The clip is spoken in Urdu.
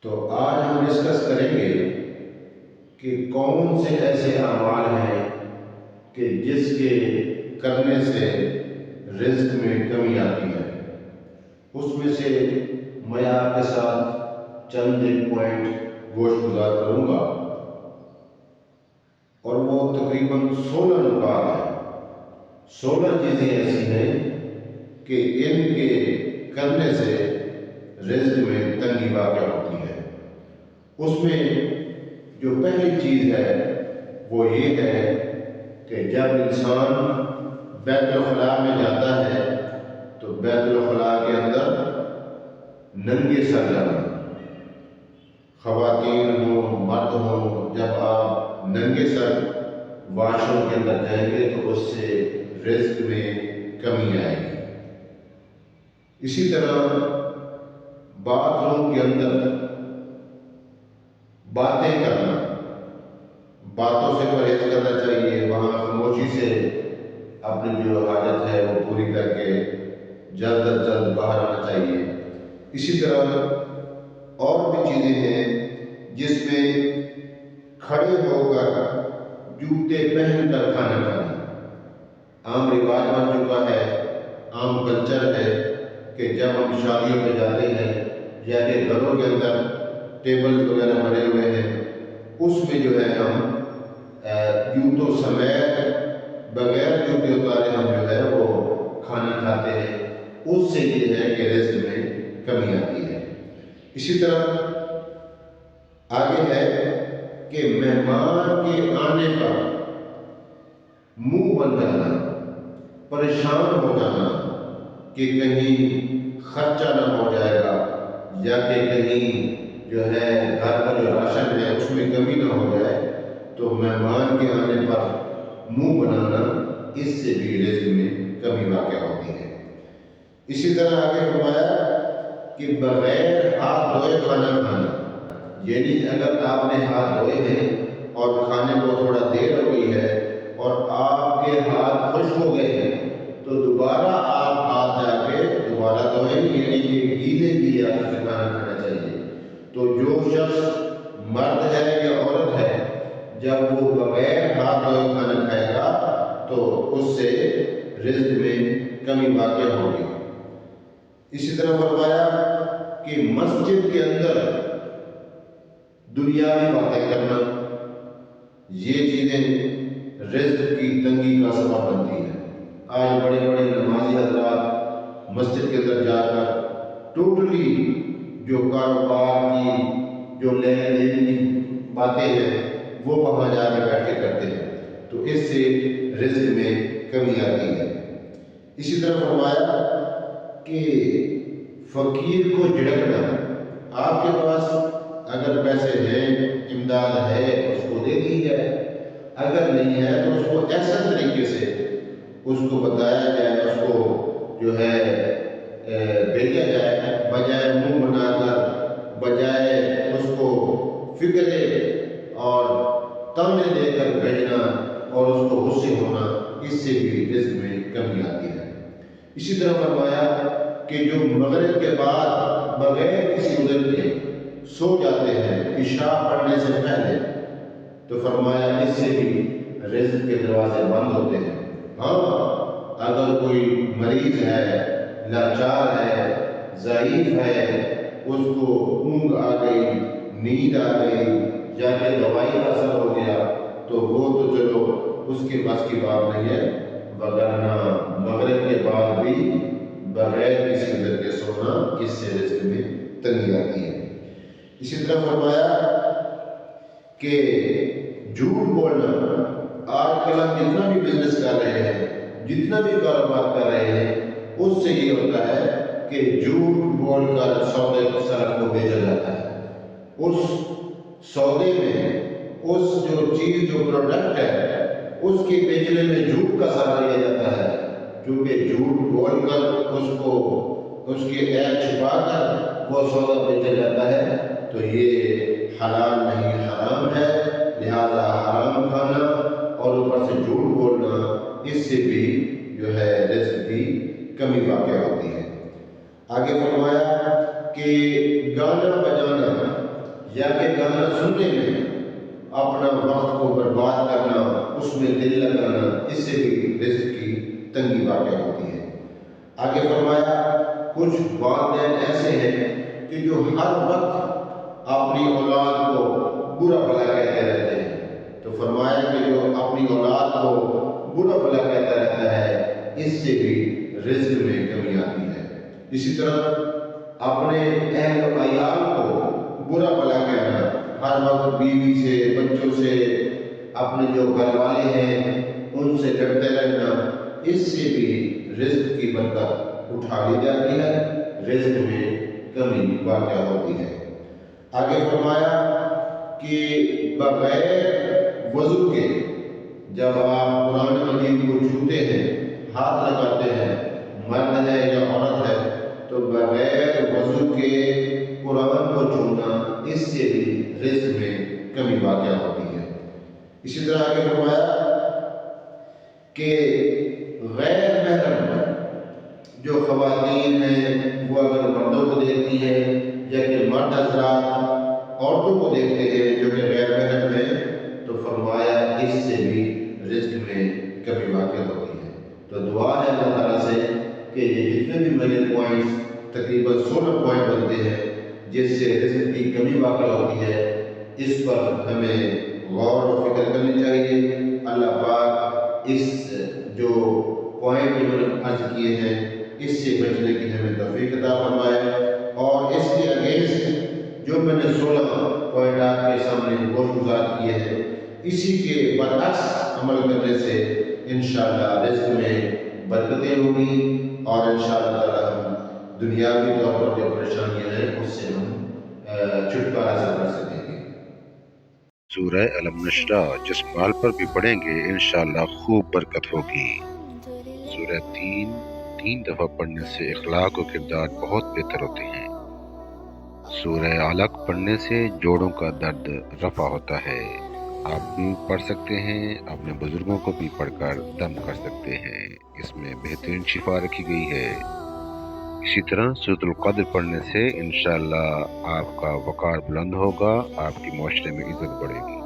تو آج ہم ڈسکس کریں گے کہ کون سے ایسے اعمال ہیں کہ جس کے کرنے سے رزق میں کمی آتی ہے۔ اس میں سے میں آپ کے ساتھ چند ایک پوائنٹ گوشت گزار کروں گا، اور وہ تقریباً 16 نکات ہیں۔ 16 چیزیں ایسی ہیں کہ ان کے کرنے سے رزق میں تنگی واقع ہوتی ہے۔ اس میں جو پہلی چیز ہے وہ یہ ہے کہ جب انسان بیت الخلاء میں جاتا ہے تو بیت الخلاء کے اندر ننگے سر جانا، خواتین ہوں مرد ہوں، جب آپ ننگے سر واش روم کے اندر جائیں گے تو اس سے رزق میں کمی آئے گی۔ اسی طرح باتھ روم کے اندر باتیں کرنا، باتوں سے پرہیز کرنا چاہیے، وہاں خاموشی سے اپنی جو حاجت ہے وہ پوری کر کے جلد از جلد باہر آنا چاہیے۔ اسی طرح اور بھی چیزیں ہیں جس میں کھڑے ہو کر جوتے پہن کر کھانا کھانا عام رواج بن چکا ہے، عام کلچر ہے کہ جب ہم شادیوں پہ جاتے ہیں یا کہ گھروں کے اندر ٹیبل وغیرہ بنے ہوئے ہیں، اس میں جو ہے ہم جوتوں سمیت بغیر جوتے اتارے ہم جو ہے وہ کھانا کھاتے ہیں۔ اس سے یہ ہے کہ رزق میں کمی آتی ہے۔ اسی طرح آگے ہے کہ مہمان کے آنے پر منہ بن جانا، پریشان ہو جانا کہ کہیں خرچہ نہ ہو جائے گا یا کہ کہیں جو ہے گھر کا جو راشن ہے اس میں کمی نہ ہو جائے، تو مہمان کے آنے پر منہ بنانا، اس سے بھی رزق میں کمی واقع ہوتی ہے۔ اسی طرح آگے فرمایا کہ بغیر ہاتھ دھوئے کھانا کھانا، یعنی اگر آپ نے ہاتھ دھوئے ہیں اور کھانے کو تھوڑا دیر ہو گئی ہے اور آپ کے ہاتھ خشک ہو گئے ہیں تو دوبارہ آپ ہاتھ جا کے دوبارہ دھوئیں، یعنی کہ گیلے کی ہاتھ سے کھانا کھانا چاہیے۔ تو جو شخص مرد ہے یا عورت ہے جب وہ بغیر ہاتھ دھوئے کھانا کھائے گا تو اس سے رزق میں کمی واقع ہوگی۔ اسی طرح فرمایا کہ مسجد کے اندر دنیاوی باتیں کرنا، یہ چیزیں رزق کی تنگی کا سبب بنتی ہیں۔ آج بڑے بڑے نمازی حضرات مسجد کے اندر جا کر ٹوٹلی جو کاروبار کی جو لین دین کی باتیں ہیں وہ وہاں جا کے بیٹھ کے کرتے ہیں، تو اس سے رزق میں کمی آتی ہے۔ اسی طرح فرمایا کہ فقیر کو جھڑکنا، آپ کے پاس اگر پیسے ہیں، امداد ہے، اس کو دے دی جائے، اگر نہیں ہے تو اس کو ایسا طریقے سے اس کو بتایا جائے، اس کو جو ہے بھیجا جائے، بجائے منہ بنا کر، بجائے اس کو فکرے اور تانے دے کر بھیجنا اور اس کو غصے ہونا، اس سے بھی رزق میں کمی آتی ہے۔ اسی طرح فرمایا کہ جو مغرب کے بعد بغیر کسی عذر کے سو جاتے ہیں عشاء پڑھنے سے پہلے، تو فرمایا اس سے بھی رزق کے دروازے بند ہوتے ہیں۔ ہاں، اگر کوئی مریض ہے، لاچار ہے، ضعیف ہے، اس کو اونگ آ گئی، نیند آ گئی یا کہ دوائی کا اثر ہو گیا تو وہ تو چلو اس کے بس کی بات نہیں ہے، وگرنہ مغرب کے بعد بھی بغیر کسی عذر کے سونا، اس سے رزق میں تنگی آتی ہے۔ اسی طرح فرمایا کہ جھوٹ بولنا، آج کل ہم جتنا بھی بزنس کر رہے ہیں، جتنا بھی کاروبار کر رہے ہیں، اس سے یہ ہوتا ہے کہ جھوٹ بول کر سودے سرف کو بیچا جاتا ہے۔ اس سودے میں اس جو چیز جو پروڈکٹ ہے اس کے بیچنے میں جھوٹ کا سہارا لیا جاتا ہے، کیونکہ جھوٹ بول کر اس کو اس کے عیب چھپا کر وہ سودا بیچا جاتا ہے، تو یہ حلال نہیں حرام ہے، لہذا حرام کھانا اور اوپر سے جھوٹ بولنا، اس سے بھی جو ہے رزق کی کمی واقع ہوتی ہے۔ آگے فرمایا کہ گانا بجانا، یا کہ گانا سننے میں اپنا وقت کو برباد کرنا، اس میں دل لگانا، اس سے بھی رزق کی تنگی واقع ہوتی ہے۔ آگے فرمایا کچھ والدین ایسے ہیں کہ جو ہر وقت اپنی اولاد کو برا بھلا کہتے رہتے ہیں، تو فرمایا کہ جو اپنی اولاد کو برا بھلا کہتا رہتا ہے، اس سے بھی رزق میں کمی آتی ہے۔ اسی طرح اپنے اہل و عیال کو برا بھلا کہنا، ہر وقت بیوی سے، بچوں سے، اپنے جو گھر والے ہیں ان سے لڑتے رہنا، اس سے بھی رزق کی برکت اٹھا لی جاتی ہے، رزق میں کمی واقع ہوتی ہے۔ آگے فرمایا کہ بغیر وضو کے جب آپ قرآن مجید کو چھوتے ہیں، ہاتھ لگاتے ہیں، مرد ہے یا عورت ہے، تو بغیر وضو کے قرآن کو چھونا، اس سے بھی رزق میں کمی واقع ہوتی ہے۔ اسی طرح آگے فرمایا کہ غیر محرم جو خواتین ہیں وہ اگر مردوں کو دیکھتی ہیں، یا کہ مرد حضرات عورتوں کو دیکھتے ہیں جو کہ غیر محرم ہیں، تو فرمایا اس سے بھی رزق میں کمی واقع ہوتی ہے۔ تو دعا ہے اللہ تعالیٰ سے کہ یہ جتنے بھی میں نے پوائنٹس، تقریباً 16 پوائنٹ بنتے ہیں جس سے رزق کی کمی واقع ہوتی ہے، اس پر ہمیں غور و فکر کرنی چاہیے۔ اللہ پاک اس جو پوائنٹ جو میں نے عرض کیے ہیں اس سے بچنے کی ہمیں توفیق عطا فرمائے، اور اس کے اگینسٹ جو میں نے 16 پوائنٹ آپ کے سامنے گوش گزار کیے ہیں، اسی کے برعکس عمل کرنے سے انشاءاللہ رزق میں برکتیں ہوگی، اور انشاءاللہ تعالیٰ ہم دنیاوی طور پر جو پریشانیاں ہیں اس سے ہم چھٹکارا حاصل کر سکیں گے۔ سورہ علم نشرہ جس مال پر بھی پڑھیں گے انشاءاللہ خوب برکت ہوگی۔ سورہ تین دفعہ پڑھنے سے اخلاق و کردار بہت بہتر ہوتے ہیں۔ سورہ علق پڑھنے سے جوڑوں کا درد رفع ہوتا ہے۔ آپ بھی پڑھ سکتے ہیں، اپنے بزرگوں کو بھی پڑھ کر دم کر سکتے ہیں، اس میں بہترین شفا رکھی گئی ہے۔ اسی طرح سورۃ القدر پڑھنے سے انشاءاللہ آپ کا وقار بلند ہوگا، آپ کی معاشرے میں عزت بڑھے گی۔